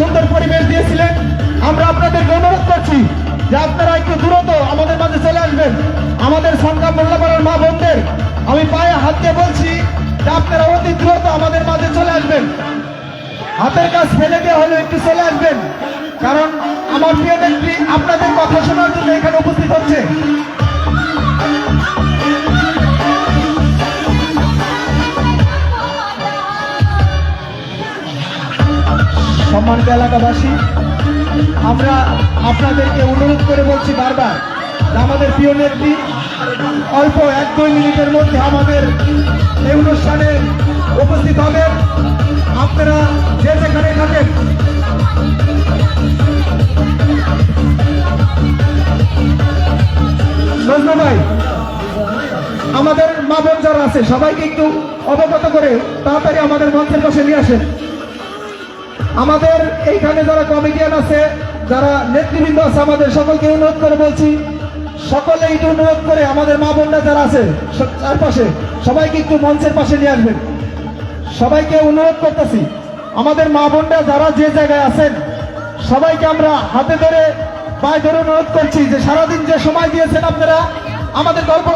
সুন্দর পরিবেশ দিয়েছিলেন। আমরা আপনাদেরকে অনুরোধ করছি যে আপনারা একটু দ্রুত আমাদের মাঝে চলে আসবেন। আমাদের সরকার মোল্লাপাড়ার মা বোনদের আমি পায়ে হাত দিয়ে বলছি যে আপনারা অতি দ্রুত আমাদের মাঝে চলে আসবেন। হাতের কাজ ফেলে দিয়ে হলে একটু চলে আসবেন, কারণ আমার প্রিয় নেত্রী আপনাদের কথা শোনার জন্য এখানে উপস্থিত হচ্ছে। সম্মানিত এলাকাবাসী, আমরা আপনাদেরকে অনুরোধ করে বলছি বারবার যে আমাদের প্রিয় নেত্রী অল্প 1-2 মিনিটের মধ্যে আমাদের এই অনুষ্ঠানে উপস্থিত হবেন। আপনারা যে যেখানে থাকেন নজরুল ভাই, আমাদের মা বোন যারা আছে সবাইকে একটু অবগত করে তাড়াতাড়ি আমাদের মঞ্চের পাশে নিয়ে আসেন। আমাদের এইখানে যারা কমিটিয়ান আছে, যারা নেতৃবৃন্দ আছে, আমাদের সকলকে অনুরোধ করে বলছি, সকলে একটু অনুরোধ করে আমাদের মা বোনরা যারা আছে চারপাশে সবাইকে একটু মঞ্চের পাশে নিয়ে আসবেন। সবাইকে অনুরোধ করতেছি, আমাদের মা বোনরা যারা যে জায়গায় আছেন সবাইকে আমরা হাতে ধরে পায়ে ধরে অনুরোধ করছি যে সারাদিন যে সময় দিয়েছেন আপনারা আমাদের গল্প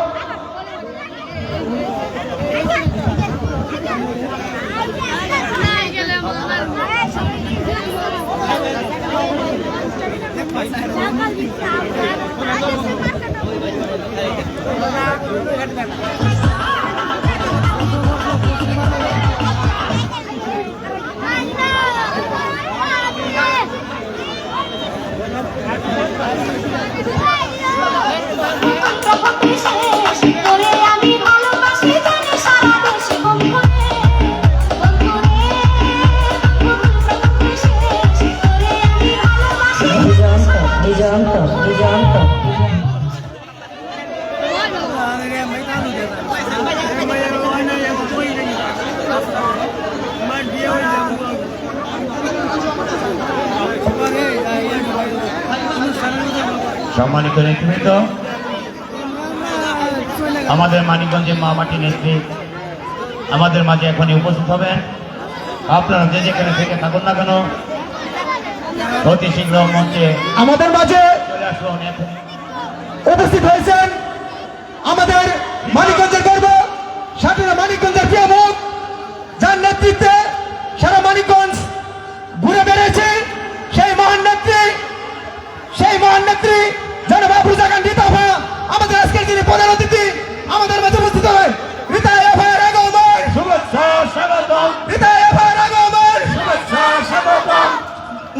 সম্মানিত নেতৃবৃন্দ, আমাদের মানিকগঞ্জের মা মাটি নেত্রী আমাদের মাঝে এখনই উপস্থিত হবেন। আপনারা যে যেখানে থেকে থাকুন না কেন অতি শীঘ্র মঞ্চে আমাদের মাঝে চলে আসুন। উপস্থিত হয়েছেন আমাদের মানিকগঞ্জের গর্ব, সাথীরা মানিকগঞ্জের প্রিয় মুখ, যার নেতৃত্বে সারা মানিকগঞ্জ ঘুরে বেড়েছে, সেই মহান নেত্রী জনাব আফরোজা খান রীতা আপা আমাদের আজকের দিনে প্রধান অতিথি আমাদের মাঝে উপস্থিত হয়। রীতা আপার আগমন, শুভেচ্ছা স্বাগতম। রীতা আপার আগমন, শুভেচ্ছা স্বাগতম।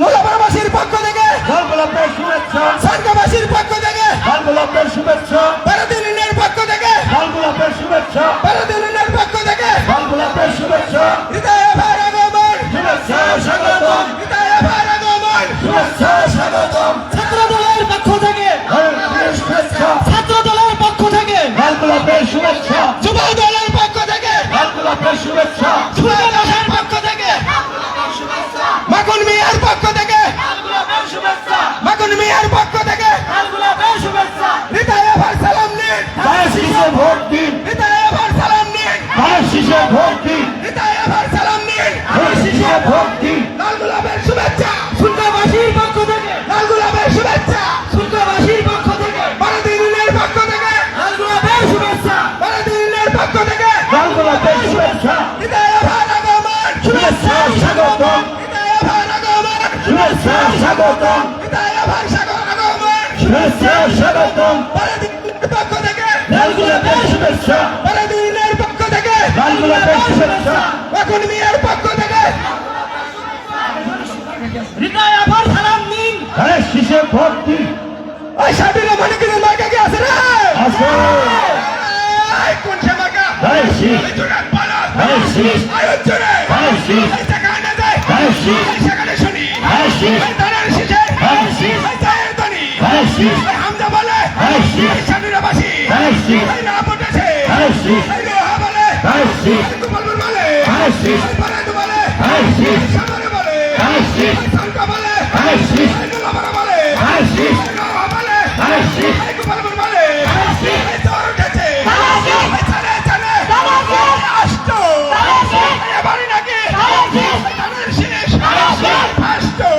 মোল্লাপাড়াবাসীর পক্ষ থেকে, লালগোলাপের শুভেচ্ছা, সানগাবাসীর পক্ষ থেকে, লালগোলাপের শুভেচ্ছা, বারাদিনের পক্ষ থেকে, লালগোলাপের শুভেচ্ছা, বারাদিনের পক্ষ থেকে, লালগোলাপের শুভেচ্ছা, রীতা আপার আগমন, শুভেচ্ছা স্বাগতম। রীতা আপার আগমন, শুভেচ্ছা স্বাগতম। ছাত্র দলের পক্ষ থেকে, শুভেচ্ছা, ছাত্র দলের পক্ষ থেকে, লালগোলাপের শুভেচ্ছা, যুব দলের পক্ষ থেকে, লালগোলাপের শুভেচ্ছা, যুব দলের পক্ষ থেকে, মাখন মিয়ার পক্ষ থেকে, মাখন মিয়ার পক্ষ থেকে, রীতা আপার সালাম নিন, ধানের শীষে ভোট দিন, রীতা আপার সালাম নিন, ধানের শীষে ভোট দিন, রীতা আপার সালাম নিন, ধানের শীষে ভোট দিন। লাল গোলাপের শুভেচ্ছা, শুল্কাবাসীর পক্ষ থেকে, লাল গোলাপের শুভেচ্ছা, শুল্কাবাসীর পক্ষ থেকে, বারাদিনের পক্ষ থেকে, লাল গোলাপের শুভেচ্ছা, বারাদিনের পক্ষ থেকে, লালগোলাপের শুভেচ্ছা, রীতা আপার আগমন, শুভেচ্ছা স্বাগতম। রীতা আপার আগমন, শুভেচ্ছা স্বাগতম। রীতা আপার আগমন, শুভেচ্ছা স্বাগতম। বারাদিনের পক্ষ থেকে, লালগোলাপের শুভেচ্ছা, বারাদিনের পক্ষ থেকে, লালগোলাপের শুভেচ্ছা, মাখন মিয়ার পক্ষ থেকে, রীতা আপার সালাম নিন। ধানের শীষে ভোট দিন। ওই সাবিনা মানিকের মার্কা কি আছে রে? আছে। এই কোন সে মার্কা? ধানের শীষ, এই জোড়া পালা। ধানের শীষ, এই জোড়া। ধানের শীষ, এই টাকা না যায়। ধানের শীষ, এই সেখানে শুনি। ধানের শীষ, এই ধানের শীষে। ধানের শীষ, এই চায়ের দনি। ধানের শীষ, এই হামজা বলে। ধানের শীষ, এই সাবিনাবাসী। ধানের শীষ, এই না পটেছে। ধানের শীষ, এই লোহা বলে। ধানের শীষ, এই কুমালপুর বলে। ধানের শীষ, এই পারাদু বলে। ধানের শীষ, এই সামনে বলে। ধানের শীষ, এই সালকা বলে। ধানের শীষ, এই নোলাপাড়া বলে। ধানের শীষ, এই লোহা বলে। ধানের শীষ, এই কুমালপুর বলে। ধানের শীষ, এই জ্বর উঠেছে। শীষ, এই চালে চালে। আসতো। এই বাড়ি নাকি? এই ধানের শীষ। আসতো।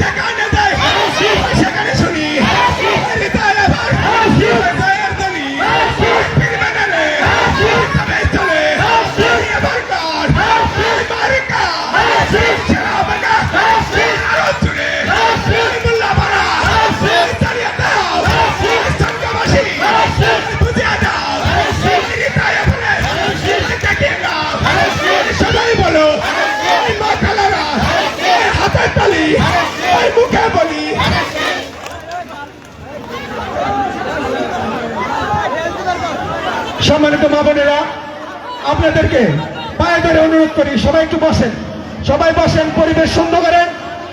যেখানে যাই সেখানে শুনি হৃদয় আমার হৃদয়ের ধ্বনি ফিরবে না রে তবে চলে এবার কর মারিকা শাহবাগা আরো জুড়ে মোল্লাপাড়া চালিয়ে দাও সঙ্গবাসী বুঝিয়ে দাও হৃদয় আমার কাটিয়ে দাও সবাই বলো মা কালারা হাতের তালি মুখে বলি সম্মানিত মা বোনেরা, আপনাদেরকে পায়ে ধরে অনুরোধ করি সবাই একটু বসেন, সবাই বসেন, পরিবেশ সুন্দর করেন।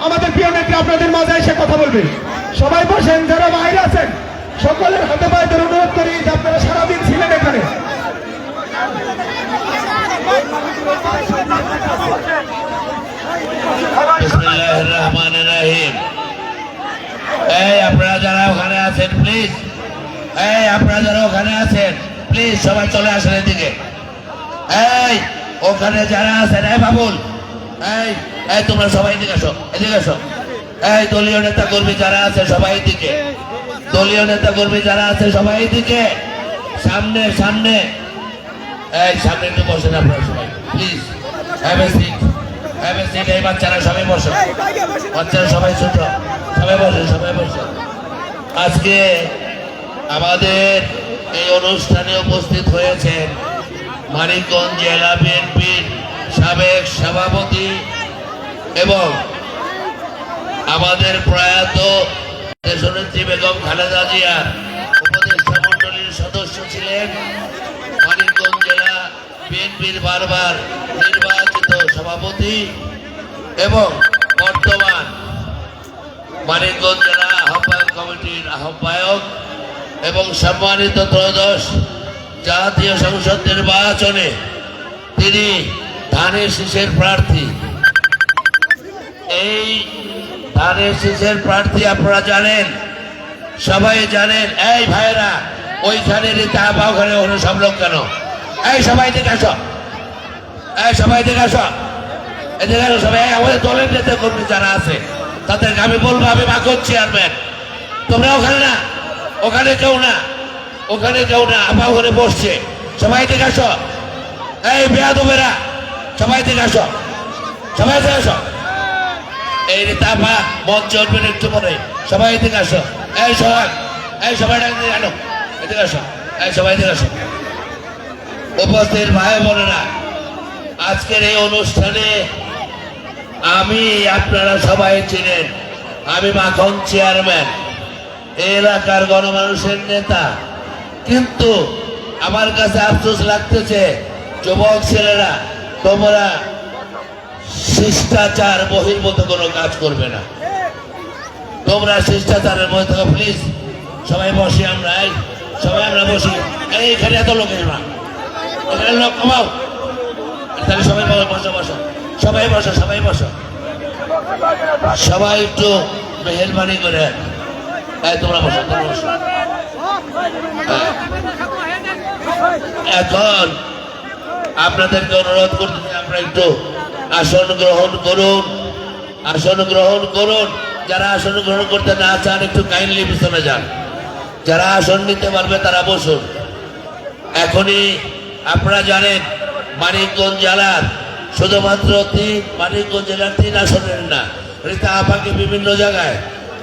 আমাদের প্রিয় নেত্রী আপনাদের মাঝে এসে কথা বলবে। সবাই বসেন, যারা বাইরে আছেন সকলের হাতে পায়ে ধরে অনুরোধ করি যে আপনারা সারাদিন ছিলেন এখানে। বিসমিল্লাহির রহমানির রহিম। এই আপনারা যারা ওখানে আছেন প্লিজ, এই আপনারা যারা ওখানে আছেন প্লিজ সবাই চলে আসেন এদিকে। এই ওখানে যারা আছেন, এই বাবুল, এই এই তোমরা সবাই এদিকে আসো, এদিকে আসো। এই দলীয় নেতা কর্মী যারা আছে সবাই এদিকে, দলীয় নেতা কর্মী যারা আছে সবাই এদিকে, সামনে সামনে, এই সামনে একটু বসেন আপনারা সবাই please. Have a seat, have a seat. এই বাচ্চারা সবাই বসো, বাচ্চারা সবাই ছোট, সবাই বসে, সবাই বসে। আজকে আমাদের এই অনুষ্ঠানে উপস্থিত হয়েছেন মানিকগঞ্জ জেলা বিএনপির সাবেক সভাপতি এবং আমাদের প্রয়াত দেশনেত্রী বেগম খালেদা জিয়ার উপদেষ্টা মণ্ডলীর সদস্য ছিলেন, মানিকগঞ্জ জেলা বিএনপির বারবার নির্বাচিত সভাপতি এবং বর্তমান মানিকগঞ্জ জেলা আহ্বায়ক কমিটির আহ্বায়ক এবং সম্মানিত ত্রয়োদশ জাতীয় সংসদ নির্বাচনে তিনি ধানের শীষের প্রার্থী। এই ধানের শীষের প্রার্থী আপনারা জানেন, সবাই জানেন। এই ভাইরা ওইখানে রিতা ওখানে ওখানে সব লোক কেন? এই সবাই দেখে আসো, এই সবাই দেখে আসো, এদিকে আসো সবাই। আমাদের দলের নেতা কর্মী যারা আছে তাদেরকে আমি বলবো, আমি বাকর চেয়ারম্যান, তোমরা ওখানে না, ওখানে কেউ না, ওখানে কেউ না, আপা ওখানে বসছে, সবাই দেখে আসো। এই বেয়াদবেরা সবাই দেখে আসো, সবাই দেখে আসো। এই রিতা আপা মঞ্চ উঠবেন একটু পরে, সবাই দেখে আসো। এই সবাই, এই সবাই আনো, এদিকে আসো, এই সবাই দেখে আসো। উপস্থিত ভাই বোনেরা, আজকের এই অনুষ্ঠানে আমি, আপনারা সবাই চিনেন, আমি মাখন চেয়ারম্যান, এই এলাকার গণমানুষের নেতা। কিন্তু আমার কাছে আফসোস লাগতেছে, যুবক ছেলেরা তোমরা শিষ্টাচার বহির্ভূত কোনো কাজ করবে না, তোমরা শিষ্টাচারের মধ্যে থাকো প্লিজ। সবাই বসি আমরা, এই সবাই আমরা বসি। এইখানে এত লোক না, এখানে লোক কমাও, তাহলে সবাই বসো, বসো সবাই, বসো সবাই, বসো সবাই, একটু মেহরবানি করে। তোমরা বসো, তোমরা বসো। এখন আপনাদেরকে অনুরোধ করতেছি, আপনারা একটু আসন গ্রহণ করুন, আসন গ্রহণ করুন। যারা আসন গ্রহণ করতে না চান একটু কাইন্ডলি পিছনে যান, যারা আসন নিতে পারবে তারা বসুন। এখনই আপনারা জানেন মানিকগঞ্জ জেলার শুধুমাত্র মানিকগঞ্জ জেলার 3 আসনের না, রিতা আপাকে বিভিন্ন জায়গায়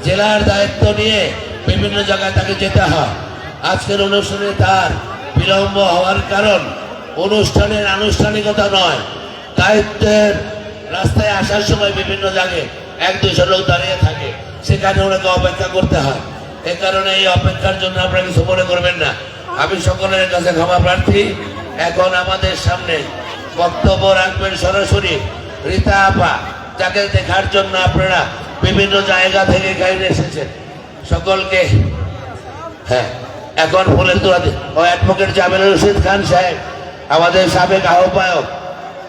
জেলার দায়িত্ব নিয়ে বিভিন্ন জায়গায় তাকে যেতে হয়। আজকের অনুষ্ঠানে তার বিলম্ব হওয়ার কারণ অনুষ্ঠানের আনুষ্ঠানিকতা নয়, দায়িত্বের রাস্তায় আসার সময় বিভিন্ন জায়গায় 1-200 লোক দাঁড়িয়ে থাকে, সেখানে ওনাকে অপেক্ষা করতে হয়। এ কারণে এই অপেক্ষার জন্য আপনারা কিছু মনে করবেন না, আমি সকলের কাছে ক্ষমা প্রার্থী। এখন আমাদের সামনে বক্তব্য রাখবেন সরাসরি রিতা আপা, যাকে দেখার জন্য আপনারা বিভিন্ন জায়গা থেকে এখানে এসেছেন। সকলকে হ্যাঁ, এখন ফুলের তোলা ও অ্যাডভোকেট জামিলুর রশিদ খান সাহেব, আমাদের সাবেক আহ্বায়ক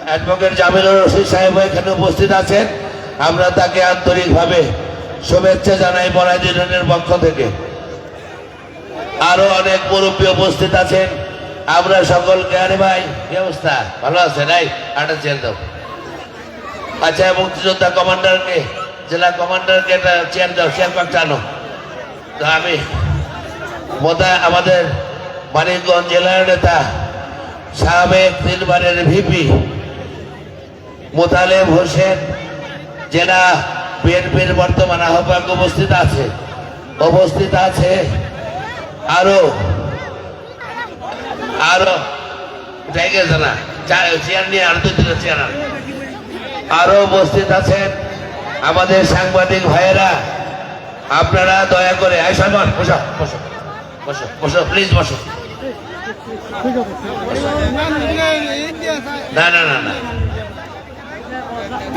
অ্যাডভোকেট জামিলুর রশিদ সাহেব এখানে উপস্থিত আছেন। আমরা তাকে আন্তরিকভাবে শুভেচ্ছা জানাই বড়াইল ইউনিয়নের পক্ষ থেকে। আরো অনেক মুরব্বী উপস্থিত আছেন, আমরা সকলকে। আরে ভাই কি অবস্থা, ভালো আছেন? এই আটা চেয়ার দাও। আচ্ছা, মুক্তিযোদ্ধা কমান্ডারকে জেলা কমান্ডারকে একটা চেয়ার দাও, চেয়ার পাকটা আনো। তো আমি আমাদের মানিকগঞ্জ জেলার নেতা সাবেক 3 বারের ভিপি মোতালেব হোসেন জেলা বিএনপির বর্তমান আহ্বায়ক উপস্থিত আছে আরো জায়গা জানা চেয়ার নিয়ে আর 2-3টা চেয়ার আরো উপস্থিত আছেন আমাদের সাংবাদিক ভাইয়েরা। আপনারা দয়া করে সালমান বসো বসো বসো বসো প্লিজ বসো। না না না না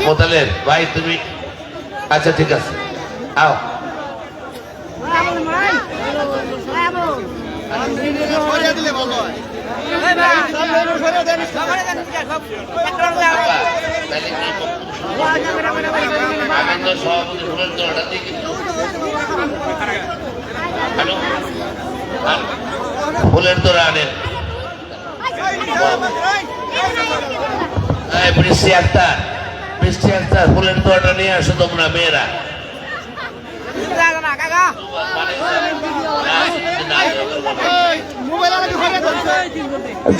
মোতালেব ভাই তুমি আচ্ছা ঠিক আছে আও। ফুলের তোরা আনেন। বৃষ্টি আক্তার ফুলের তোরাটা নিয়ে আসো তোমরা মেয়েরা।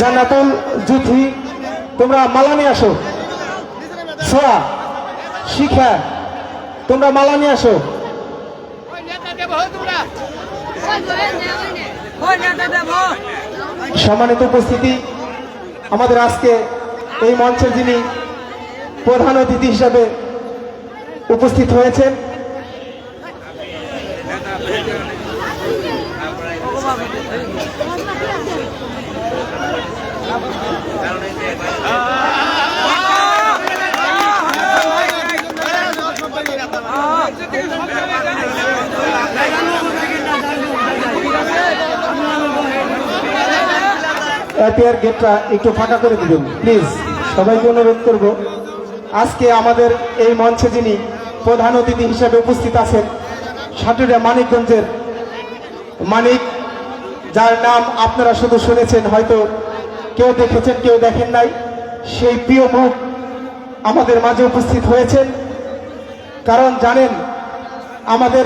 জান্নাতুল জুথি তোমরা মালা নিয়ে আসো। সোয়া শিখা তোমরা মালা নিয়ে আসো। সম্মানিত উপস্থিতি, আমাদের আজকে এই মঞ্চের যিনি প্রধান অতিথি হিসাবে উপস্থিত হয়েছেন এপিআর গেটটা একটু ফাঁকা করে দিবেন প্লিজ। সবাইকে অনুরোধ করব, আজকে আমাদের এই মঞ্চে যিনি প্রধান অতিথি হিসেবে উপস্থিত আছেন সাটুরিয়া মানিকগঞ্জের মানিক, যার নাম আপনারা শুধু শুনেছেন, হয়তো কেউ দেখেছেন কেউ দেখেন নাই। সেই প্রিয় মুখ আমাদের মাঝে উপস্থিত হয়েছেন। কারণ জানেন, আমাদের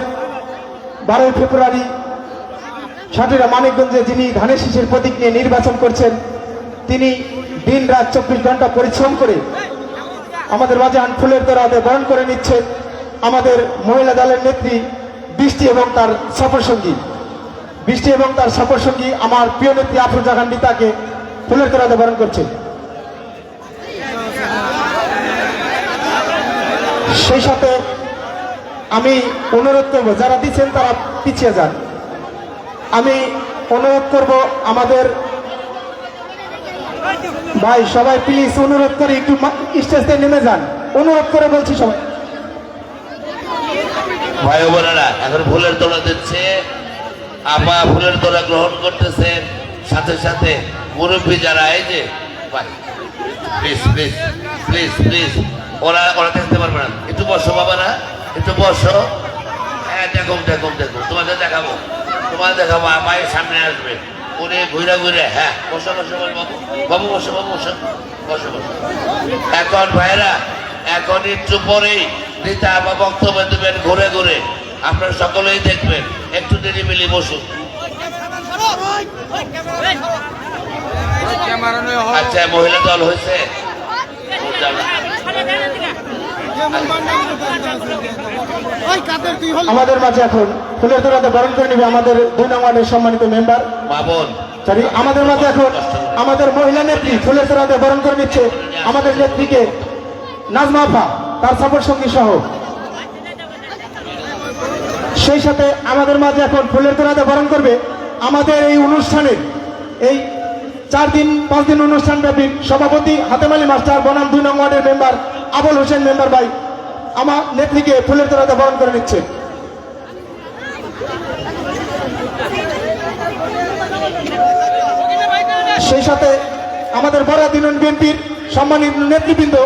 12 ফেব্রুয়ারি সাটুরিয়া মানিকগঞ্জে যিনি ধানের শীষের প্রতীক নিয়ে নির্বাচন করছেন, তিনি দিন রাত 24 ঘন্টা পরিশ্রম করে আমাদের মাঝে ফুলের তোড়াতে বরণ করে নিচ্ছেন আমাদের মহিলা দলের নেত্রী বৃষ্টি এবং তার সফরসঙ্গী আমার প্রিয় নেত্রী আফরোজা খান রিতাকে ফুলের তোড়াতে বরণ করছেন। সেই সাথে আমি অনুরোধ করব, যারা দিচ্ছেন তারা পিছিয়ে যান। আমি অনুরোধ করব আমাদের ভাই সবাই প্লিজ অনুরোধ করে একটু স্টেজে নেমে যান, অনুরোধ করে বলছি সবাই। ভাই বোনেরা এখন ফুলের তোড়া দিচ্ছে, আপা ফুলের তোড়া গ্রহণ করতেছেন, সাথে সাথে মুরব্বী যারা এই যে ভাই প্লিজ প্লিজ প্লিজ প্লিজ ওরা দেখতে পারবে না, একটু বসো বাবারা, একটু বসো। হ্যাঁ দেখো তোমাদের দেখাবো মায়ের সামনে আসবে উনি ঘুরে হ্যাঁ বসো বাবু বসো এখন ভাইরা এখন একটু পরেই রিতা আপা বক্তব্য দেবেন ঘুরে আপনারা সকলেই দেখবেন, একটু নিরিবিলি বসুন। আচ্ছা মহিলা দল হয়েছে, আমাদের মাঝে এখন ফুলের তোড়াতে বরণ করে নেবে আমাদের 2 নং ওয়ার্ডের সম্মানিত মেম্বার মামুন। আমাদের মাঝে এখন আমাদের মহিলা নেত্রী ফুলের তোড়াতে বরণ করে নিচ্ছে আমাদের নেত্রীকে নাজমা আপা তার সফর সঙ্গী সহ। সেই সাথে আমাদের মাঝে এখন ফুলের তোড়াতে বরণ করবে আমাদের এই অনুষ্ঠানের এই 4-5 দিন অনুষ্ঠান ব্যাপী সভাপতি হাতেম আলী মাস্টার বনাম 2 নং ওয়ার্ডের মেম্বার আবুল হোসেন মেম্বার ভাই আমার নেত্রীকে ফুলের তোড়াতে বরণ করে নিচ্ছে। সেই সাথে আমাদের বরাদ ইউনিয়ন বিএনপির সম্মানিত নেতৃবৃন্দ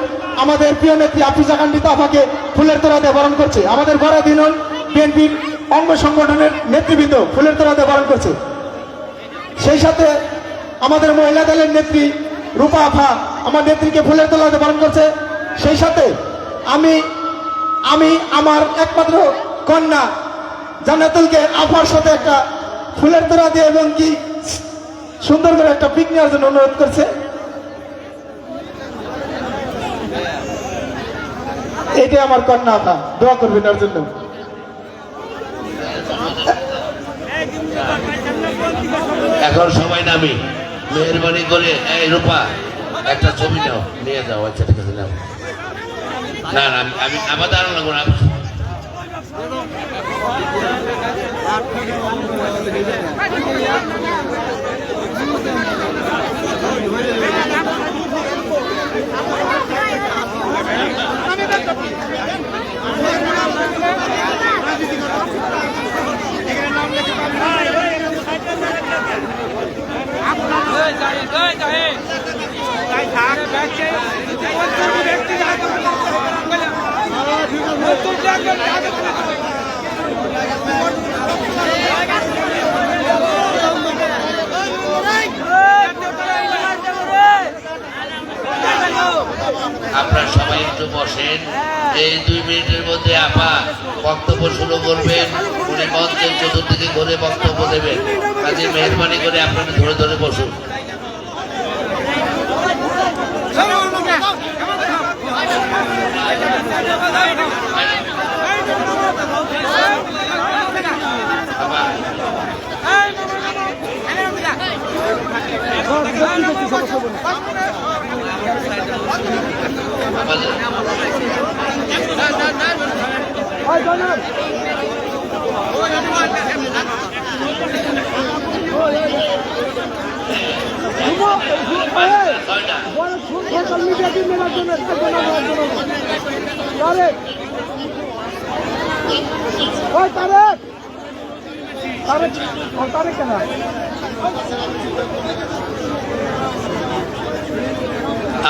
আমাদের প্রিয় নেত্রী আফরোজা খান রিতা আপাকে ফুলের তোড়াতে বরণ করছে। আমাদের বরাদ ইউনিয়ন বিএনপির অঙ্গ সংগঠনের নেতৃবৃন্দ ফুলের তোড়াতে বরণ করছে। সেই সাথে আমাদের মহিলা দলের নেত্রী রূপা আফা আমার নেত্রীকে ফুলের তোড়াতে বরণ করছে। সেই সাথে আমি আমি আমার একমাত্র কন্যা জান্নাতুলকে আপার সাথে একটা ফুলের তোড়া দিয়ে এবং কি সুন্দর করে একটা পিক নেওয়ার জন্য অনুরোধ করছে। এইটাই আমার কন্যা, আপা দোয়া করবেন ওর জন্য। এখন সবাই নামি, মেহরবানি করে। এই রূপা, একটা ছবি নাও, নিয়ে যাও। আচ্ছা ঠিক আছে, নাও। না না, আমি আমাদের আরো লাগবো না। আপনারা সবাই একটু বসেন। এই 2 মিনিটের মধ্যে আপা বক্তব্য শুরু করবেন। উনি মঞ্চের চতুর্দিকে ঘুরে বক্তব্য দেবেন। কাজে মেহরবানি করে আপনারা ধরে ধরে বসুন।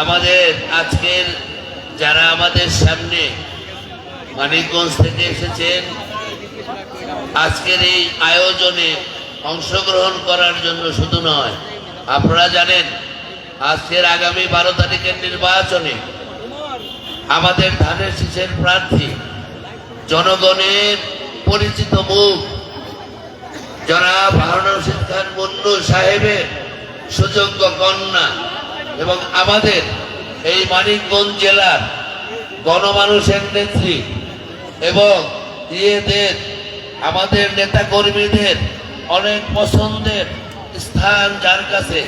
আমাদের আজকের যারা আমাদের সামনে মানিকগঞ্জ থেকে এসেছেন, আজকের এই আয়োজনে অংশগ্রহণ করার জন্য শুধু নয়, আপনারা জানেন আজকের আগামী 12 তারিখের নির্বাচনে আমাদের ধানের শীষের প্রার্থী, জনগণের পরিচিত মুখ জনাব হারুন রশিদ খান মুন্নু সাহেবের সুযোগ্য কন্যা এবং আমাদের এই মানিকগঞ্জ জেলার গণমানুষের নেত্রী এবং আমাদের নেতা কর্মীদের অনেক পছন্দের স্থান যার কাছে,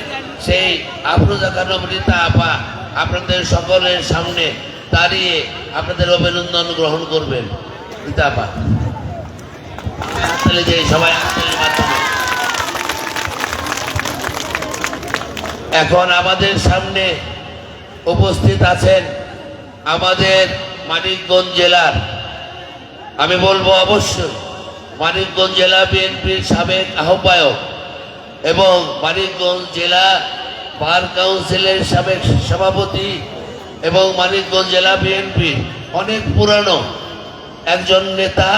সেই আফরোজা খানম রীতা আপা আপনাদের সকলের সামনে দাঁড়িয়ে আপনাদের অভিনন্দন গ্রহণ করবেন। রীতা আপা যে সবাই এখন আমাদের সামনে উপস্থিত আছেন আমাদের মানিকগঞ্জ জেলার, আমি বলবো অবশ্যই মানিকগঞ্জ জেলা বিএনপির সাবেক আহ্বায়ক এবং মানিকগঞ্জ জেলা বার কাউন্সিলের সাবেক সভাপতি এবং মানিকগঞ্জ জেলা বিএনপির অনেক পুরানো একজন নেতা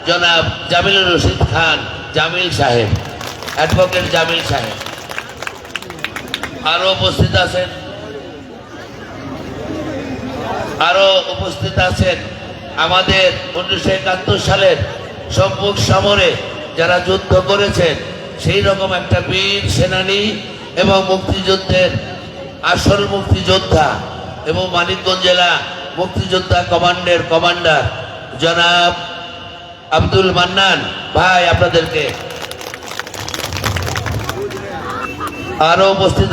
জনাব জামিলুর রশিদ খান জামিল সাহেব, অ্যাডভোকেট জামিল সাহেব। আরো উপস্থিত আছেন আমাদের 1971 সালের সম্মুখ সমরে যারা যুদ্ধ করেছেন, সেই রকম একটা বীর সেনানী এবং মুক্তিযুদ্ধের আসল মুক্তিযোদ্ধা এবং মানিকগঞ্জ জেলা মুক্তিযোদ্ধা কমান্ডের কমান্ডার জনাব আব্দুল মান্নান ভাই, আপনাদেরকে আরো উপস্থিত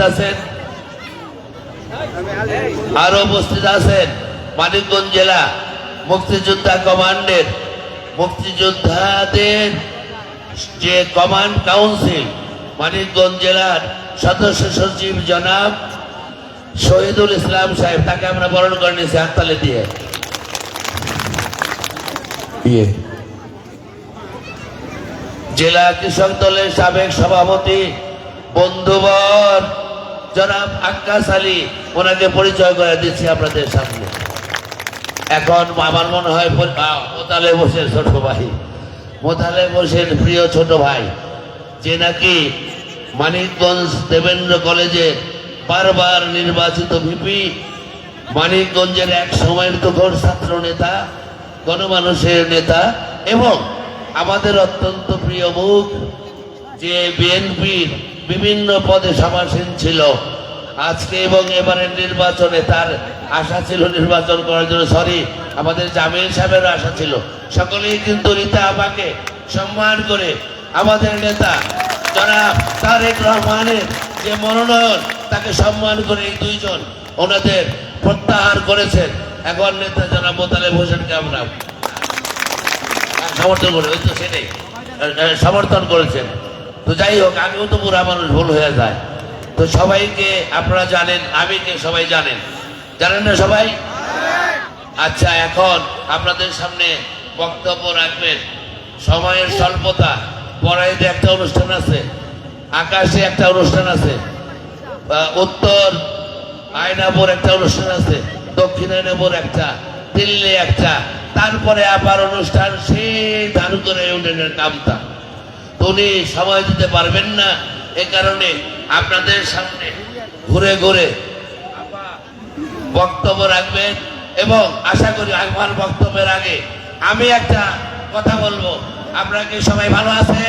আছেন মানিকগঞ্জ জেলা মুক্তিযোদ্ধা কমান্ডের মুক্তিযোদ্ধাদের যে কমান্ড কাউন্সিল মানিকগঞ্জ জেলার সদস্য সচিব জনাব শহীদুল ইসলাম সাহেব, তাকে আমরা বরণ করে নিয়েছি হাততালি দিয়ে। জেলা কৃষক দলের সাবেক সভাপতি বন্ধুবর জনাব আক্কাস আলী, ওনাকে পরিচয় করে দিচ্ছি আপনাদের সামনে। এখন আমার মনে হয় মোতালে বসেন ছোট ভাই, মোতালে বসেন প্রিয় ছোট ভাই, যে নাকি মানিকগঞ্জ দেবেন্দ্র কলেজে বারবার নির্বাচিত ভিপি, মানিকগঞ্জের এক সময়ের তুখোড় ছাত্র নেতা গণমানুষের নেতা এবং আমাদের অত্যন্ত প্রিয় মুখ, যে বিএনপির বিভিন্ন পদে সমাসীন ছিল। আজকে এবং এবারের নির্বাচনে তার আশা ছিল নির্বাচন করার জন্য, সরি আমাদের জামিল সাহেবেরও আশা ছিল। সকলেই কিন্তু রীতা আপাকে সম্মান করে আমাদের নেতা জনাব তারেক রহমানের যে মনোনয়ন, তাকে সম্মান করে এই দুইজন ওনাদের প্রত্যাহার করেছেন। এখন নেতা জনাব মোতালেব হোসেনকে আমরা সমর্থন করে, ওই তো সেটাই সমর্থন করেছেন। তো যাই হোক, আমিও তো বুড়া মানুষ, ভুল হয়ে যায়। তো সবাইকে আপনারা জানেন, আমি কে সবাই জানেন, জানেন না সবাই? আচ্ছা, এখন আপনাদের সামনে বক্তব্য রাখবেন। সময়ের স্বল্পতা, পড়াইতে একটা অনুষ্ঠান আছে, আকাশে একটা অনুষ্ঠান আছে, উত্তর আয়নাপুর একটা অনুষ্ঠান আছে, দক্ষিণ আয়নাপুর একটা, দিল্লি একটা, তারপরে আবার অনুষ্ঠান সেই ধানুতরা ইউনিয়নের কামতা। তো উনি সময় দিতে পারবেন না, এ কারণে আপনাদের সামনে ঘুরে ঘুরে বক্তব্য রাখবেন। এবং আশা করি আমার বক্তব্যের আগে আমি একটা কথা বলবো। আপনারা কি সবাই ভালো আছে?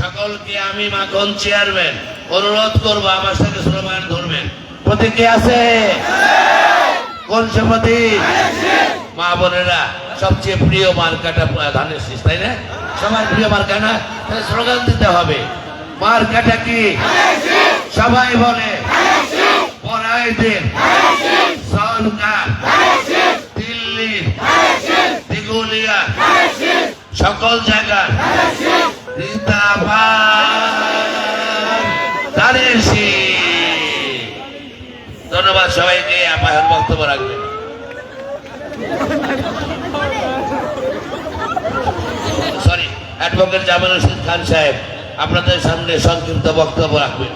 সকলকে আমি মাখন চেয়ারম্যান অনুরোধ করবো আমার সাথে স্লোগান ধরবেন। প্রতীক আছে? কোন সে প্রতীক? মা বোনেরা সবচেয়ে প্রিয় মার্কাটা ধানের শীষ, তাই না? সবার প্রিয় মার্কা না? তাহলে স্লোগান দিতে হবে। মার্কাটা কি? সবাই বলে পড়াই দিন সরকার, দিল্লি, দিগুলিয়া, সকল জায়গা ধানের শীষ। ধন্যবাদ সবাইকে। আমার বক্তব্য রাখবেন। সরি, অ্যাডভোকেট জামাল রশিদ খান সাহেব আপনাদের সামনে সংক্ষিপ্ত বক্তব্য রাখবেন।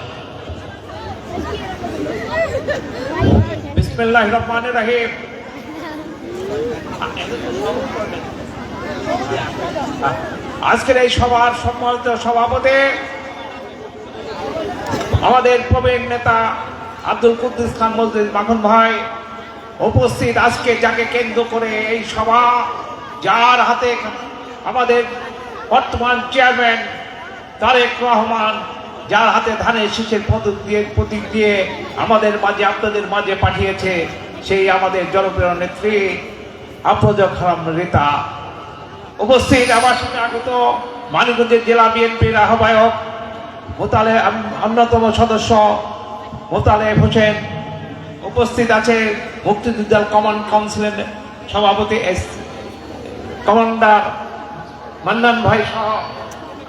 বিসমিল্লাহির রহমানির রহিম। আজকের এই সভার সম্মানিত সভাপতি আমাদের প্রবীণ নেতা আব্দুল কুদ্দুস খান মজলিস মাখন ভাই উপস্থিত। আজকে যাকে কেন্দ্র করে এই সভা, যার হাতে আমাদের বর্তমান চেয়ারম্যান তারেক রহমান, যার হাতে ধানের শীষের প্রতীক দিয়ে আমাদের মাঝে, আপনাদের মাঝে পাঠিয়েছে, সেই আমাদের জনপ্রিয় নেত্রী আফরোজা খানম রীতা উপস্থিত। আমার সঙ্গে আগত মানিকগঞ্জের জেলা বিএনপির আহ্বায়ক অন্যতম সদস্য মোতালেব হোসেন উপস্থিত আছে, মুক্তিযোদ্ধা কমান্ড কাউন্সিলের সভাপতি কমান্ডার মান্নান ভাই সহ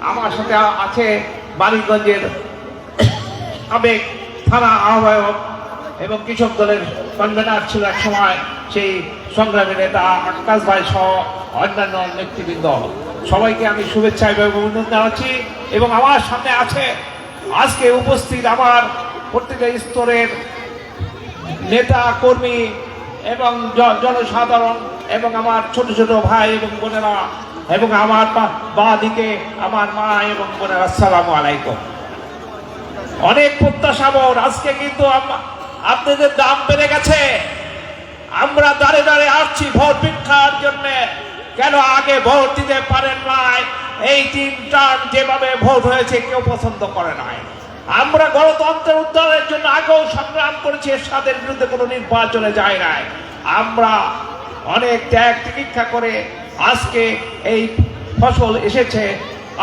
আমার সাথে আছে মানিকগঞ্জের সাবেক থানা আহ্বায়ক এবং কৃষক দলের কনভেনার ছিল এক সময় সেই সংগ্রামী নেতা আকাশ ভাই সহ অন্যান্য নেতৃবৃন্দ। সবাইকে আমি শুভেচ্ছা এবং অভিনন্দন জানাচ্ছি। এবং আমার সামনে আছে আজকে উপস্থিত আমার প্রত্যেকটা স্তরের নেতা কর্মী এবং জনসাধারণ এবং আমার ছোট ছোট ভাই এবং বোনেরা এবং আমার বাঁ দিকে আমার মা এবং বোনেরা, আসসালামু আলাইকুম। অনেক প্রত্যাশাবর। আজকে কিন্তু আপনাদের দাম বেড়ে গেছে। আমরা দাঁড়ে দাঁড়ে আসছি ভোট ভিক্ষার জন্য। কেন আগে ভোট দিতে পারেন নাই? এই 3 টার্ম যেভাবে ভোট হয়েছে কেউ পছন্দ করে নাই। আমরা গণতন্ত্রের উদ্ধারের জন্য আগেও সংগ্রাম করেছি, এরশাদের বিরুদ্ধে কোনো নির্বাচনে যায় নাই। আমরা অনেক ত্যাগ তিতিক্ষা করে আজকে এই ফসল এসেছে।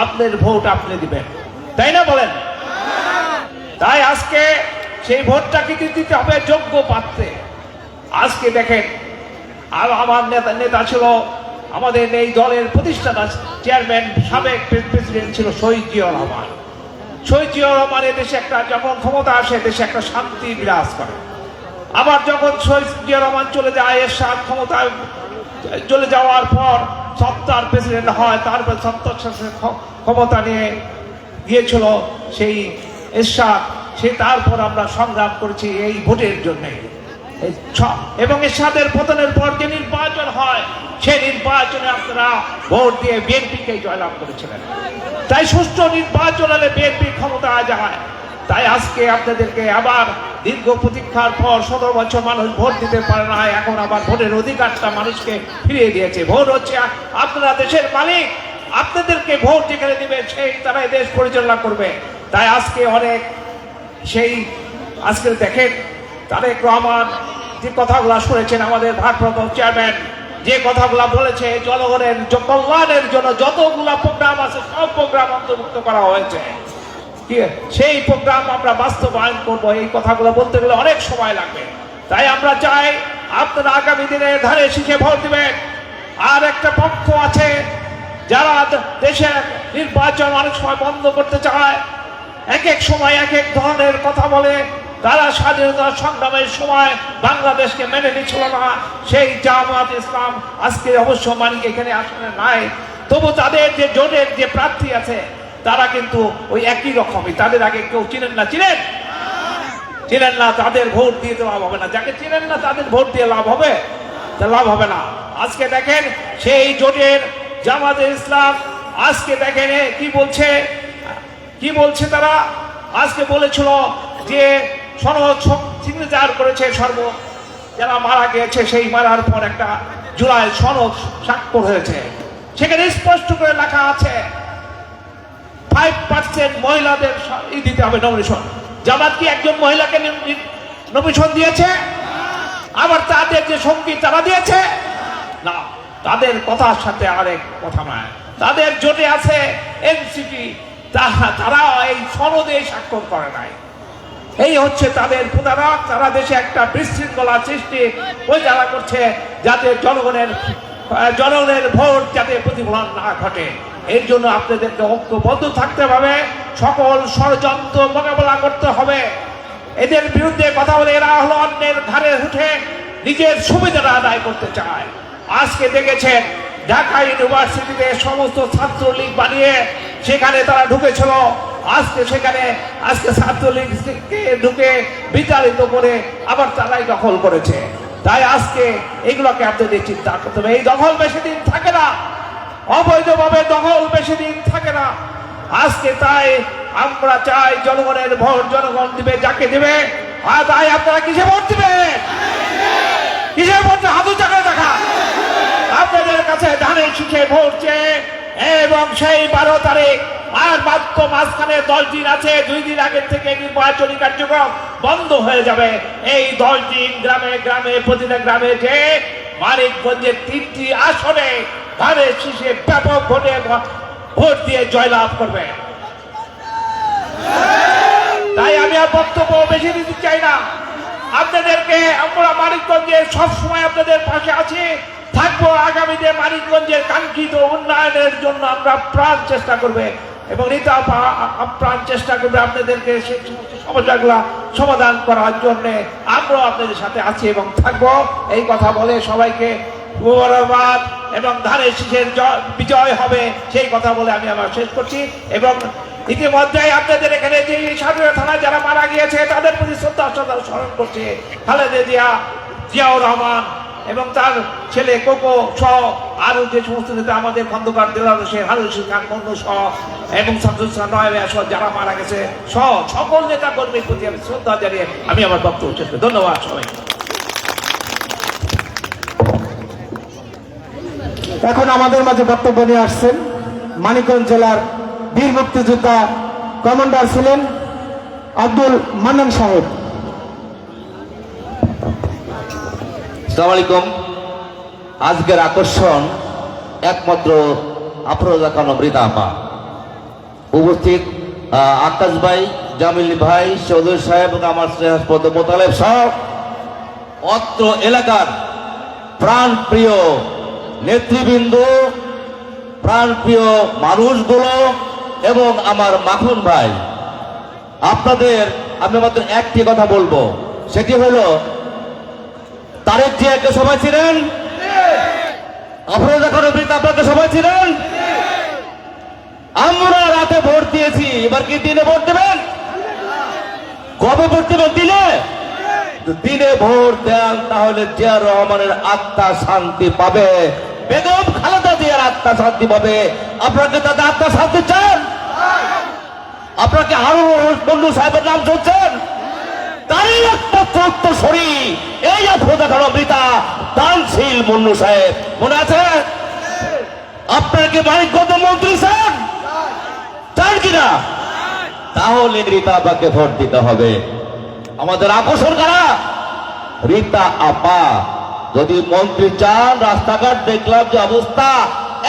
আপনার ভোট আপনি দিবেন, তাই না? বলেন। তাই আজকে সেই ভোটটা কিন্তু দিতে হবে যোগ্য পাত্রে। আজকে দেখেন, আমার নেতা ছিল আমাদের এই দলের প্রতিষ্ঠাতা চেয়ারম্যান, সাবেক প্রেসিডেন্ট ছিল শহীদ জিয়াউর রহমান। শহীদ জিয়াউর রহমানের দেশে একটা যখন ক্ষমতা আসে, দেশে একটা শান্তি বিরাজ করে। আবার যখন শহীদ জিয়াউর রহমান চলে যায়, এরশাদ ক্ষমতায় চলে যাওয়ার পর সত্তার প্রেসিডেন্ট হয়, তারপর সত্তার ক্ষমতা নিয়ে গিয়েছিল সেই এরশাদ। সে তারপর আমরা সংগ্রাম করেছি এই ভোটের জন্য। এবং এরশাদের পতনের পর যে নির্বাচন হয়, সেই নির্বাচনে আপনারা ভোট দিয়ে বিএনপিকে জয়লাভ করেছিলেন। তাই সুষ্ঠু নির্বাচন হলে বিএনপি ক্ষমতায় যায়। তাই আজকে আপনাদেরকে আবার দীর্ঘ প্রতীক্ষার পর 17 বছর মানুষ ভোট দিতে পারে না, এখন আবার ভোটের অধিকারটা মানুষকে ফিরিয়ে দিয়েছে। ভোট হচ্ছে আপনারা দেশের মালিক, আপনাদেরকে ভোট যেখানে দিবে সেই তারাই দেশ পরিচালনা করবে। তাই আজকে অনেক সেই আজকে দেখেন তারেক রহমান যে কথাগুলো শুনেছেন, আমাদের ভারপ্রাপ্ত চেয়ারম্যান যে কথাগুলো বলেছে, জনগণের কল্যাণের জন্য যতগুলা প্রোগ্রাম আছে সব প্রোগ্রাম অন্তর্ভুক্ত করা হয়েছে। সেই প্রোগ্রাম আমরা বাস্তবায়ন করব। এই কথাগুলো বলতে গেলে অনেক সময় লাগবে। তাই আমরা চাই আপনারা আগামী দিনে ধারে শিখে ভোট দিবেন। আর একটা পক্ষ আছে যারা দেশের নির্বাচন অনেক সময় বন্ধ করতে চায়, এক এক সময় এক এক ধরনের কথা বলে। তারা স্বাধীনতা সংগ্রামের সময় বাংলাদেশকে মেনে নিচ্ছিল না। সেই জামাত ইসলাম আজকে অবশ্য মানিক এখানে আসলে নাই, তবু তাদের যে জোটের যে প্রার্থী আছে তারা কিন্তু ওই একই রকমই। তাদের আগে কেউ চিনেন না, চিনেন না, তাদের ভোট দিয়ে তো লাভ হবে না। যাকে চিনেন না তাদের ভোট দিয়ে লাভ হবে? লাভ হবে না। আজকে দেখেন সেই জোটের জামাতে ইসলাম আজকে দেখেন কি বলছে তারা। আজকে বলেছিল যে সনদ সিগনেচার করেছে যারা মারা গিয়েছে, সেই মারার পর একটা জুলাই সনদ স্বাক্ষর হয়েছে। সেখানে স্পষ্ট করে লেখা আছে 5% মহিলাদের দিতে হবে নমিনেশন। জামাত কি একজন মহিলাকে নমিনেশন দিয়েছে? আবার তাদের যে সঙ্গী তারা দিয়েছে না, তাদের কথার সাথে আরেক কথা নয়। তাদের জোটে আছে এনসিপি, তারা এই সনদে স্বাক্ষর করে নাই। এই হচ্ছে তাদের প্রতারক। তারা দেশে একটা বিশৃঙ্খলা সৃষ্টি ওই যারা করছে, যাতে জনগণের ভোট যাতে প্রতিফলন না ঘটে। এর জন্য আপনাদেরকে ঐক্যবদ্ধ থাকতে হবে, সকল ষড়যন্ত্র মোকাবেলা করতে হবে। এদের বিরুদ্ধে কথা বলে এরা হলো অন্যের ঘাড়ে উঠে নিজের সুবিধাটা আদায় করতে চায়। আজকে দেখেছেন ঢাকা ইউনিভার্সিটিতে সমস্ত ছাত্রলীগ বানিয়ে সেখানে তারা ঢুকেছিল। আজকে ছাত্রলীগকে ঢুকে বিতাড়িত করে আবার তারাই দখল করেছে। তাই আজকে এগুলোকে আপনাদের চিন্তা করতে হবে। এই দখল বেশি দিন থাকে না, অবৈধভাবে দখল বেশি দিন থাকে না। আজকে তাই আমরা চাই জনগণের ভোট জনগণ দিবে যাকে দিবে। আর তাই আপনারা কিসে ভোট দিবেন? কিসে ভোট? হাতু চাকরে দেখা আপনাদের কাছে ধানে শিখে ভোট চেয়ে, এবং সেই 12 তারিখ আর মাত্র মাঝখানে 10 দিন আছে। 2 দিন আগের থেকে নির্বাচনী কার্যক্রম বন্ধ হয়ে যাবে। এই 10 দিন গ্রামে গ্রামে প্রতিটা গ্রামে যে মানিকগঞ্জের 3টি আসনে ধারে শীষে ব্যাপক ভোট দিয়ে জয়লাভ করবে। তাই আমি আর বক্তব্য বেশি দিতে চাই না। আপনাদেরকে আমরা মানিকগঞ্জে সবসময় আপনাদের পাশে আছি, থাকবো। আগামীতে মানিকগঞ্জের কাঙ্ক্ষিত উন্নয়নের জন্য আমরা প্রাণ চেষ্টা করবে এবং প্রাণ চেষ্টা করবে আপনাদেরকে সেই সমস্যাগুলো সমাধান করার জন্য। আমরাও আপনাদের সাথে আছি এবং থাকবো। এই কথা বলে সবাইকে মুবারকবাদ এবং ধানের শীষের বিজয় হবে সেই কথা বলে আমি আমার শেষ করছি। এবং ইতিমধ্যে আপনাদের এখানে যে সাধুরা থানায় যারা মারা গিয়েছে তাদের প্রতি শ্রদ্ধা স্মরণ করছে। খালেদা জিয়াউর রহমান এবং তার ছেলে কোকো সহ আরো যে সমস্ত নেতা, আমাদের খন্দকার দেলার হোসেন, হারুন খান মন্নু সহ এবং শামসুল নয় সহ যারা মারা গেছে সহ সকল নেতা কর্মীর প্রতি আমি শ্রদ্ধা জানিয়ে আমি আমার বক্তব্য শেষ করি। ধন্যবাদ সবাই। এখন আমাদের মাঝে বক্তব্য নিয়ে আসছেন মানিকগঞ্জ জেলার বীর মুক্তিযোদ্ধা কমান্ডার ছিলেন আব্দুল মান্নান সাহেব। আসসালামু আলাইকুম। আজকের আকর্ষণ একমাত্র আফরোজা খানম রিতা আপা। উপস্থিত আকাশ ভাই, জামিল ভাই, চৌধুরী সাহেব এবং আমার শ্রেয়াসপদ মোতালেব সহ অত্র এলাকার প্রাণ প্রিয় নেতৃবৃন্দ, প্রাণ প্রিয় মানুষগুলো এবং আমার মাখন ভাই, আপনাদের আমি মাত্র একটি কথা বলবো, সেটি হলো তারেক জিয়াকে সবাই ছিলেন, আফরোজা খানম রিতা আপনাকে সবাই ছিলেন। আমরা রাতে ভোট দিয়েছি, এবার কি দিনে ভোট দেবেন? কবে ভোট দেবেন? দিনে ভোট দেন, তাহলে জিয়াউর রহমানের আত্মা শান্তি পাবে, বেগম খালেদা জিয়ার আত্মা শান্তি পাবে। আপনাকে তাদের আত্মা শান্তি চান? আপনারা কি আরো বন্ধু সাহেবের নাম শুনছেন? তারই একমাত্র উত্তরসূরি এই আফ্রোজা খানম রীতা দানশীল মুন্নু সাহেব, মনে আছে? আপনারা কি মানিকগঞ্জ মন্ত্রী চান কিনা? তাহলে রীতা আপাকে ভোট দিতে হবে। আমাদের আকর্ষণ কারা? রীতা আপা। যদি মন্ত্রী চান, রাস্তাঘাট দেখলাম যে অবস্থা,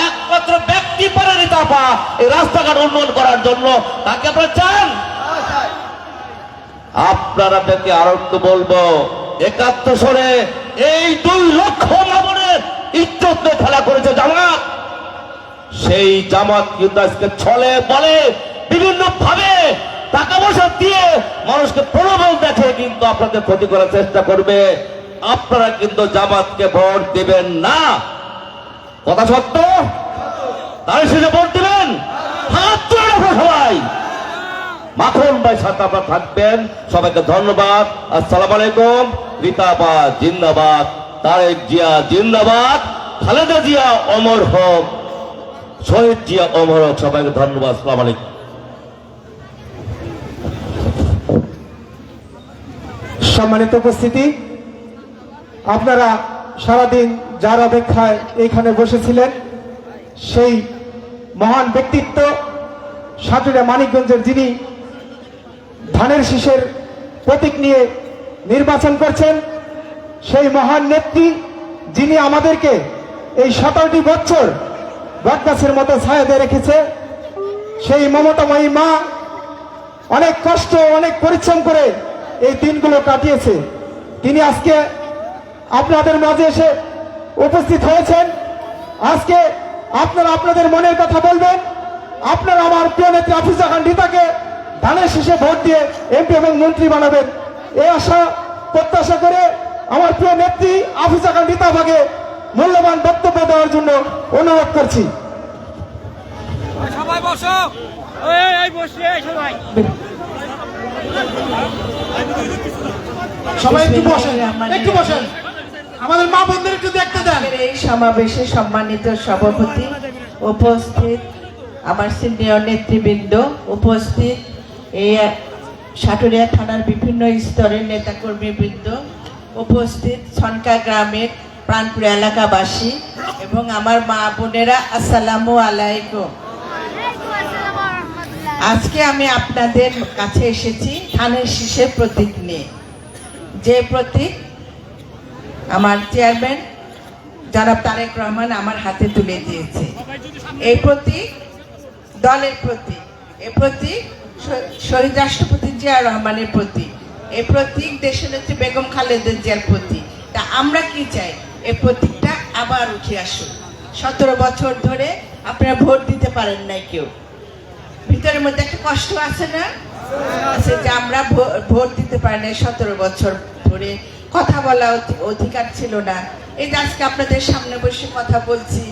একমাত্র ব্যক্তি পারে রীতা আপা এই রাস্তাঘাট উন্নয়ন করার জন্য। তাকে আপনারা চান? আপনারা থেকে আরো একটু বলবো, ৭১ সালে এই ২ লক্ষ মামনের ইজ্জত নিয়ে খেলা করেছে জামাত। সেই জামাত কিন্তু আজকে ছলে বলে বিভিন্ন ভাবে টাকা পয়সা দিয়ে মানুষকে প্রলোভন দেখে কিন্তু আপনাদের ক্ষতি করার চেষ্টা করবে। আপনারা কিন্তু জামাতকে ভোট দিবেন না, কথা সত্য? তাই সেটা ভোট দিবেন। হাত তুলে রাখো সবাই। মাখন ভাই সাথে আপনারা থাকবেন। সবাইকে ধন্যবাদ। আসসালামু আলাইকুম। রীতা আপা জিন্দাবাদ, তারেক জিয়া জিন্দাবাদ, খালেদা জিয়া অমর হোক, শহীদ জিয়া অমর হোক। সবাইকে ধন্যবাদ। আসসালামু আলাইকুম। সম্মানিত উপস্থিতি, আপনারা সারাদিন যার অপেক্ষায় এইখানে বসেছিলেন, সেই মহান ব্যক্তিত্ব সাটুরিয়া মানিকগঞ্জের, যিনি ধানের শীষের প্রতীক নিয়ে নির্বাচন করছেন, সেই মহান নেত্রী, যিনি আমাদেরকে এই 17টি বছর বটগাছের মতো ছায়া দিয়ে রেখেছে, সেই মমতাময়ী মা অনেক কষ্ট, অনেক পরিশ্রম করে এই দিনগুলো কাটিয়েছে। তিনি আজকে আপনাদের মাঝে এসে উপস্থিত হয়েছেন। আজকে আপনারা আপনাদের মনের কথা বলবেন। আপনারা আমার প্রিয় নেত্রী আফরোজা খান রীতাকে ধানের শীষে ভোট দিয়ে এমপি এবং মন্ত্রী বানাবেন, এই আশা প্রত্যাশা করে আমার প্রিয় নেত্রী আফরোজা খান রীতা ভাগে মূল্যবান বক্তব্য দেওয়ার জন্য অনুরোধ করছি। সবাই বসো, এই বসে সবাই সবাই একটু বসেন, একটু বসেন, আমাদের মা বোনদের একটু দেখতে দেন। এই সমাবেশে সম্মানিত সভাপতি উপস্থিত, আমার সিনিয়র নেতৃবৃন্দ উপস্থিত, এই সাটুরিয়া থানার বিভিন্ন স্তরের নেতাকর্মীবৃন্দ উপস্থিত, ছনকা গ্রামের প্রাণপ্রিয় এলাকাবাসী এবং আমার মা বোনেরা, আসসালামু আলাইকুম। আজকে আমি আপনাদের কাছে এসেছি ধানের শীষের প্রতীক নিয়ে, যে প্রতীক আমার চেয়ারম্যান জনাব তারেক রহমান আমার হাতে তুলে দিয়েছে। এই প্রতীক দলের প্রতীক, এই প্রতীক শহীদ রাষ্ট্রপতি জিয়া রহমানের প্রতীক, এই প্রতীক দেশনেত্রী বেগম খালেদা জিয়ার প্রতীক। তা আমরা কি চাই? এই প্রতীকটা আবার উঠে আসুক। 17 বছর ধরে আপনারা ভোট দিতে পারেন নাই, কেউ ভিতরের মধ্যে একটা কষ্ট আছে না, আছে যে আমরা ভোট দিতে পারি না। 17 বছর ধরে কথা বলা অধিকার ছিল না। এই যে আজকে আপনাদের সামনে বসে কথা বলছি,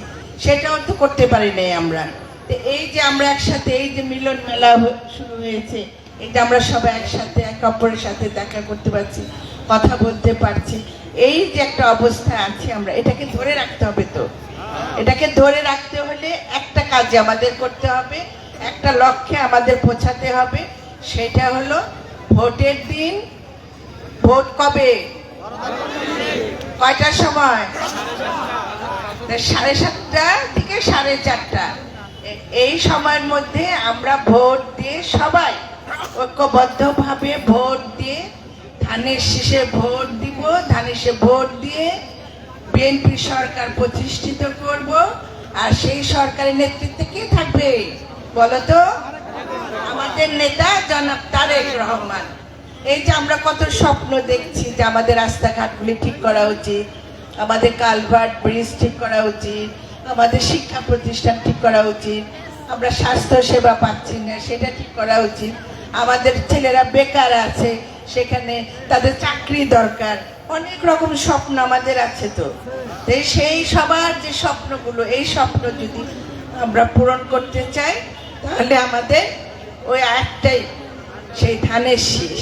সেটাও তো করতে পারি নাই আমরা। তো এই যে আমরা একসাথে, এই যে মিলন মেলা শুরু হয়েছে, এই যে আমরা সবাই একসাথে একে অপরের সাথে দেখা করতে পারছি, কথা বলতে পারছি, এই যে একটা অবস্থা আছে, আমরা এটাকে ধরে রাখতে হবে। তো এটাকে ধরে রাখতে হলে একটা কাজ আমাদের করতে হবে, একটা লক্ষ্যে আমাদের পৌঁছাতে হবে, সেটা হলো ভোটের দিন। ভোট কবে? কয়টার সময়? 7:30 থেকে 4:30। এই সময়ের মধ্যে আমরা ভোট দিয়ে সবাই ঐক্যবদ্ধভাবে ভোট দিয়ে ধানের শীষে ভোট দিব। ধানের শীষে ভোট দিয়ে বিএনপি সরকার প্রতিষ্ঠিত করব। আর সেই সরকারের নেতৃত্বে কে থাকবে বলো তো? আমাদের নেতা জনাব তারেক রহমান। এই যে আমরা কত স্বপ্ন দেখছি যে আমাদের রাস্তাঘাটগুলি ঠিক করা উচিত, আমাদের কালভার্ট ব্রিজ ঠিক করা উচিত, আমাদের শিক্ষা প্রতিষ্ঠান ঠিক করা উচিত, আমরা স্বাস্থ্য সেবা পাচ্ছি না সেটা ঠিক করা উচিত, আমাদের ছেলেরা বেকার আছে সেখানে তাদের চাকরি দরকার, অনেক রকম স্বপ্ন আমাদের আছে। তো সেই সবার যে স্বপ্নগুলো, এই স্বপ্ন যদি আমরা পূরণ করতে চাই তাহলে আমাদের ওই একটাই, সেই ধানের শীষ।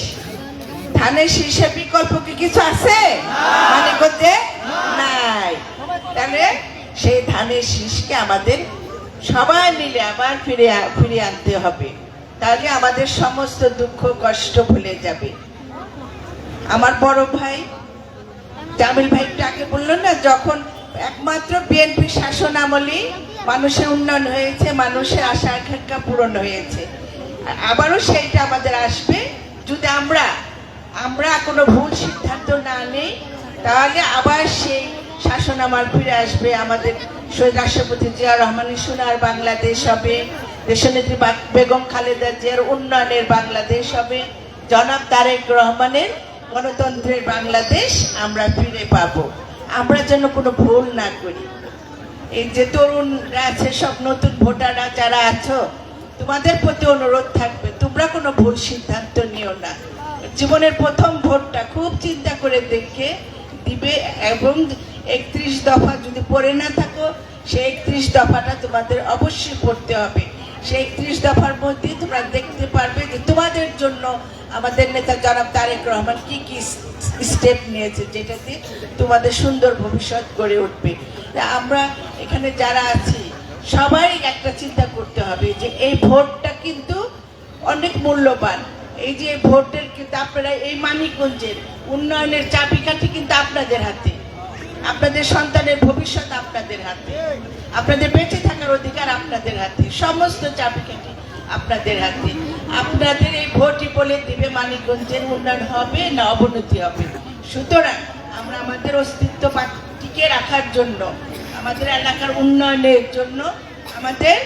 ধানের শীষের বিকল্প কি কিছু আছে মানে করতে? নাই। তাহলে সেই ধানের শীষকে আমাদের সবাই মিলে আবার ফিরিয়ে আনতে হবে। তাহলে আমাদের সমস্ত দুঃখ কষ্ট ভুলে যাবে। আমার বড় ভাই জামিল ভাই একটু আগে বললো না, যখন একমাত্র বিএনপি শাসন আমলেই মানুষের উন্নয়ন হয়েছে, মানুষের আশা আকাঙ্ক্ষা পূরণ হয়েছে। আবারও সেইটা আমাদের আসবে যদি আমরা কোনো ভুল সিদ্ধান্ত না নেই, তাহলে আবার সেই শাসন আমল ফিরে আসবে। আমাদের শহীদ রাষ্ট্রপতি জিয়া রহমানের সোনার বাংলাদেশ হবে, দেশনেত্রী বেগম খালেদা জিয়ার উন্নয়নের বাংলাদেশ হবে, জনাব তারেক রহমানের গণতন্ত্রের বাংলাদেশ আমরা ফিরে পাবো। আমরা যেন কোনো ভুল না করি। এই যে তরুণরা আছে, সব নতুন ভোটাররা যারা আছো, তোমাদের প্রতি অনুরোধ থাকবে, তোমরা কোনো ভুল সিদ্ধান্ত নিও না। জীবনের প্রথম ভোটটা খুব চিন্তা করে দেখে দিবে, এবং 31 দফা যদি পড়ে না থাকো, সেই 31 দফাটা তোমাদের অবশ্যই পড়তে হবে। সেই 31 দফার মধ্যে তোমরা দেখতে পারবে যে তোমাদের জন্য আমাদের নেতা জনাব তারেক রহমান কি কি স্টেপ নিয়েছে, যেটাতে তোমাদের সুন্দর ভবিষ্যৎ গড়ে উঠবে। আমরা এখানে যারা আছি সবাই একটা চিন্তা করতে হবে যে এই ভোটটা কিন্তু অনেক মূল্যবান। এই যে ভোটের কিন্তু আপনারা এই মানিকগঞ্জের উন্নয়নের চাবিকাঠি কিন্তু আপনাদের হাতে, আপনাদের সন্তানের ভবিষ্যৎ আপনাদের হাতে, আপনাদের বেঁচে থাকার অধিকার আপনাদের হাতে, সমস্ত চাবিকাঠি আপনাদের হাতে। আপনাদের এই ভোটই বলে দিবে মানিকগঞ্জের উন্নয়ন হবে না অবনতি হবে। সুতরাং আমরা আমাদের অস্তিত্ব টিকে রাখার জন্য, আমাদের এলাকার উন্নয়নের জন্য আমাদের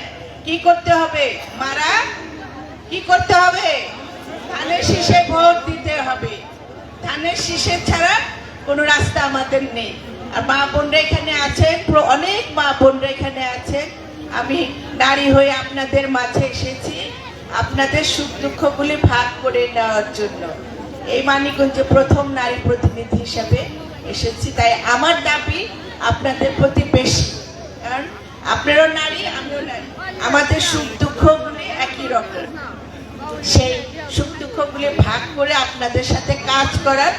কি করতে হবে? কি করতে হবে? ধানের শীষে ভোট দিতে হবে। ধানের শীষে ছাড়া কোনো রাস্তা আমাদের নেই। আর মা বোনরা এখানে আছেন, অনেক মা বোনরা এখানে আছেন। আমি নারী হয়ে আপনাদের মাঝে এসেছি আপনাদের সুখ দুঃখগুলি ভাগ করে নেওয়ার জন্য। এই মানিকগঞ্জে প্রথম নারী প্রতিনিধি হিসাবে এসেছি, তাই আমার দাবি আপনাদের প্রতি বেশি, কারণ আপনারাও নারী, আমিও নারী, আমাদের সুখ দুঃখগুলি একই রকম। সেই সুখ দুঃখগুলি ভাগ করে আপনাদের সাথে কাজ করার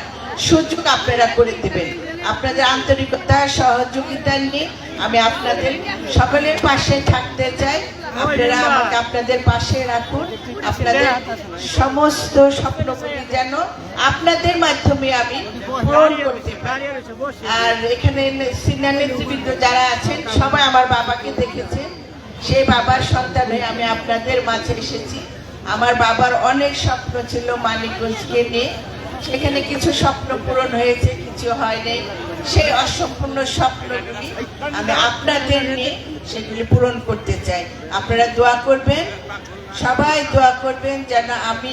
সুযোগ আপনারা করে দেবেন। আপনাদের আন্তরিকতা সহযোগিতা নিয়ে আমি আপনাদের সকলের পাশে থাকতে চাই। আপনারা আমাকে আপনাদের পাশে রাখুন। আপনাদের সমস্ত স্বপ্নগুলি যেন আপনাদের মাধ্যমে আমি পূরণ করতে পারি। আর এখানে সিনিয়র নেতৃবৃন্দ যারা আছেন সবাই আমার বাবাকে দেখেছেন, সেই বাবার সন্তান হয়ে আমি আপনাদের মাঝে এসেছি। আমার বাবার অনেক স্বপ্ন ছিল মানিকগঞ্জকে নিয়ে, সেখানে কিছু স্বপ্ন পূরণ হয়েছে, কিছু হয়নি। সেই অসম্পূর্ণ স্বপ্নগুলি আমি আপনাদের নিয়ে সেগুলি পূরণ করতে চাই। আপনারা দোয়া করবেন, সবাই দোয়া করবেন যেন আমি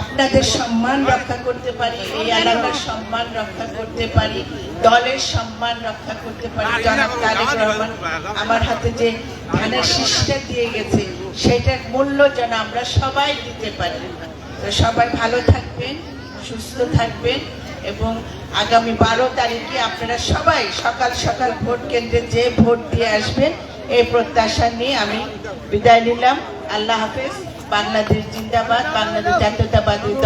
আপনাদের সম্মান রক্ষা করতে পারি, এই এলাকার সম্মান রক্ষা করতে পারি, দলের সম্মান রক্ষা করতে পারি। জনাব তারেক রহমান আমার হাতে যে ধানের শীষটা দিয়ে গেছে, সেটার মূল্য যেন আমরা সবাই দিতে পারি। তো সবাই ভালো থাকবেন, সুস্থ থাকবেন, এবং আগামী 12 তারিখে আপনারা সবাই সকাল সকাল ভোট কেন্দ্রে যে ভোট দিয়ে আসবেন, এই প্রত্যাশা নিয়ে আমি বিদায় নিলাম। আল্লাহ হাফেজ। বাংলাদেশ জিন্দাবাদ। বাংলাদেশ জাতীয়তাবাদী দল।